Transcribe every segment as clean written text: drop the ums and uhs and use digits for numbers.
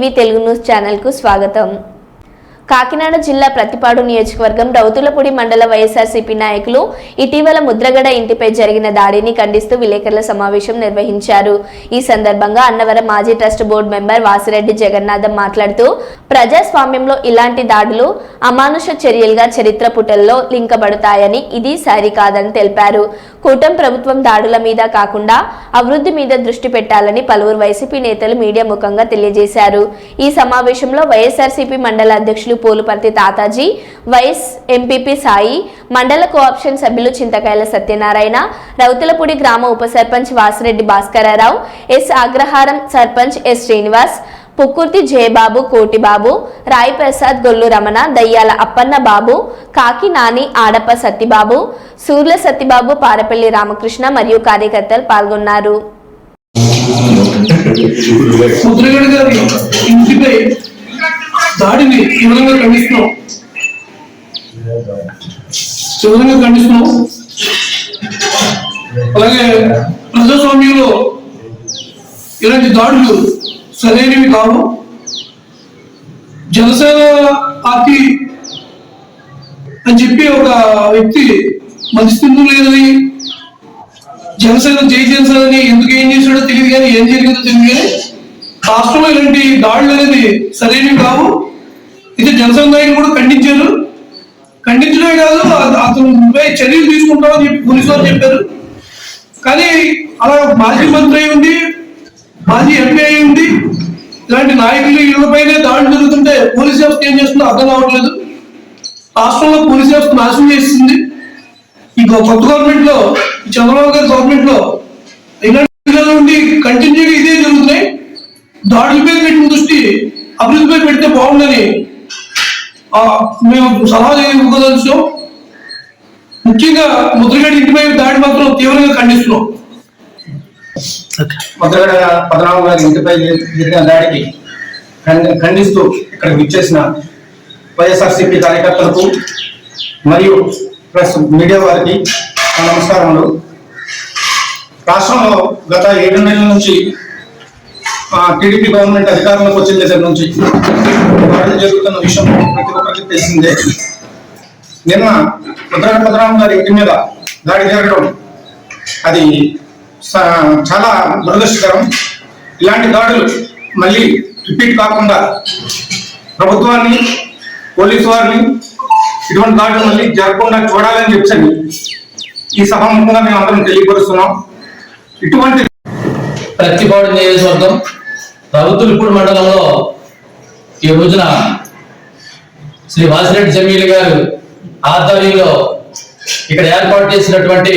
TV Telugu news channel కు స్వాగతం। కాకినాడ జిల్లా ప్రతిపాడు నియోజకవర్గం రౌతులపూడి మండల వైఎస్ఆర్సీపీ నాయకులు ఇటీవల ముద్రగడ ఇంటిపై జరిగిన దాడిని ఖండిస్తూ విలేకరుల సమావేశం నిర్వహించారు। ఈ సందర్భంగా అన్నవరం మాజీ trust board member Vasireddy Jagannatham మాట్లాడుతూ ప్రజాస్వామ్యంలో ఇలాంటి దాడులు అమానుష చర్యలుగా చరిత్ర పుటల్లో లింకబడతాయని ఇది సరికాదని తెలిపారు। కూటమి ప్రభుత్వం దాడుల మీద కాకుండా అభివృద్ధి మీద దృష్టి పెట్టాలని పలువురు వైసీపీ నేతలు మీడియా ముఖంగా తెలియజేశారు। ఈ సమావేశంలో వైఎస్ఆర్సీపీ మండల అధ్యక్షులు పోలుపర్తి తాతాజీ, వైస్ ఎంపీపీ సాయి, మండల కోఆప్షన్ సభ్యులు చింతకాయల సత్యనారాయణ, రౌతులపూడి గ్రామ ఉప సర్పంచ్ వాసిరెడ్డి భాస్కరరావు, ఎస్ అగ్రహారం సర్పంచ్ ఎస్ శ్రీనివాస్, పుక్కుర్తి జయబాబు, కోటిబాబు, రాయి ప్రసాద్, గొల్లు రమణ, దయ్యాల అప్పన్న బాబు, కాకి నాని, ఆడప్ప సత్యబాబు, సూర్ల సత్యబాబు, పారపల్లి రామకృష్ణ మరియు కార్యకర్తలు పాల్గొన్నారు। దాడిని తీవ్రంగా ఖండిస్తున్నాం। అలాగే ప్రజాస్వామ్యంలో ఇలాంటి దాడులు సరైనవి కావు। జనసేన పార్టీ అని చెప్పి ఒక వ్యక్తి మధ్యస్థితులు లేదని, జనసేన జై జనసేన అని ఎందుకు ఏం చేశాడో తెలియదు కానీ ఏం జరిగిందో తెలియదు కానీ రాష్ట్రంలో ఇలాంటి దాడులు అనేది సరైనవి కావు। ఇది జనసేన నాయకులు కూడా ఖండించడమే కాదు, అతనుపై చర్యలు తీసుకుంటామని చెప్పి పోలీసు వారు చెప్పారు। కానీ అలా మాజీ మంత్రి అయి ఉండి, మాజీ ఎంపీ అయి ఉండి ఇలాంటి నాయకులు ఇళ్లపైనే దాడులు జరుగుతుంటే పోలీస్ వ్యవస్థ ఏం చేస్తుందో అర్థం కావట్లేదు। రాష్ట్రంలో పోలీస్ వ్యవస్థ నాశనం చేస్తుంది। ఈ కొత్త గవర్నమెంట్ లో, చంద్రబాబు గారి గవర్నమెంట్ లో ఇలాంటి నుండి కంటిన్యూగా ఇదే జరుగుతున్నాయి। దాడులపై పెట్టిన దృష్టి అభివృద్ధిపై పెడితే బాగుందని మేము సలహా ఇవ్వదలుచున్నాం। ముఖ్యంగా ముద్రగడ ఇంటిపై దాడి మాత్రం తీవ్రంగా ఖండిస్తున్నాం। ముద్రగడ పద్మనాభం గారి ఇంటిపై జరిగిన దాడికి ఖండిస్తూ ఇక్కడ విచ్చేసిన వైఎస్ఆర్సీపీ కార్యకర్తలకు మరియు ప్రెస్ మీడియా వారికి నమస్కారములు। రాష్ట్రంలో గత 7 నెలల నుంచి టీడీపీ గవర్నమెంట్ అధికారంలోకి వచ్చిన దగ్గర నుంచి దాడులు జరుగుతున్న విషయం ప్రతి ఒక్కరికి తెలిసిందే। నిన్న ముద్రగడ పద్మనాభం గారి ఇంటి మీద దాడి జరగడం అది చాలా దురదృష్టకరం। ఇలాంటి దాడులు మళ్ళీ రిపీట్ కాకుండా ప్రభుత్వాన్ని, పోలీసు వారిని ఇటువంటి దాడులు మళ్ళీ జరగకుండా చూడాలని చెప్పని ఈ సభాముఖంగా మేము అందరం తెలియపరుస్తున్నాం। ఇటువంటి ప్రతిపాడు నియోజకవర్గం రౌతులపూడి మండలంలో ఈ రోజున శ్రీ వాసిరెడ్డి జమీల్ గారు ఆధ్వర్యంలో ఇక్కడ ఏర్పాటు చేసినటువంటి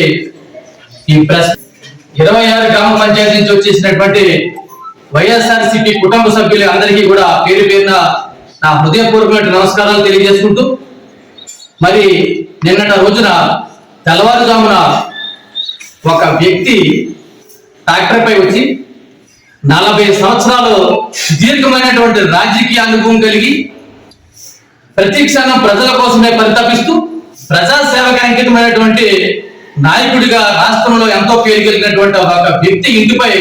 ఈ ప్రెస్ 26 గ్రామ పంచాయతీ నుంచి వచ్చేసినటువంటి వైఎస్ఆర్సీపీ కుటుంబ సభ్యులు అందరికీ కూడా పేరు పేరున నా హృదయపూర్వక నమస్కారాలు తెలియజేసుకుంటూ, మరి నిన్నటి రోజున తెల్లవారుజామున ఒక వ్యక్తి ట్రాక్టర్ పై వచ్చి 40 సంవత్సరాలు సుదీర్ఘమైనటువంటి రాజకీయ అనుభవం కలిగి ప్రతి క్షణం ప్రజల కోసమే పరితపిస్తూ ప్రజాసేవకు అంకితమైనటువంటి నాయకుడిగా రాష్ట్రంలో ఎంతో పేరు కలిగినటువంటి ఒక వ్యక్తి ఇంటిపై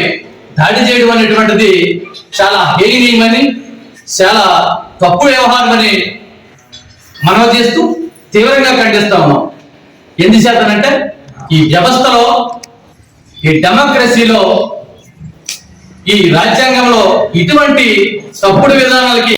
దాడి చేయడం అనేటువంటిది చాలా హేయనీయమని, చాలా తప్పు వ్యవహారం అని మనం చేస్తూ తీవ్రంగా ఖండిస్తా ఉన్నాం। ఎందుచేతనంటే ఈ వ్యవస్థలో, ఈ డెమోక్రసీలో, ఈ రాజ్యాంగంలో ఇటువంటి తప్పుడు విధానాలకి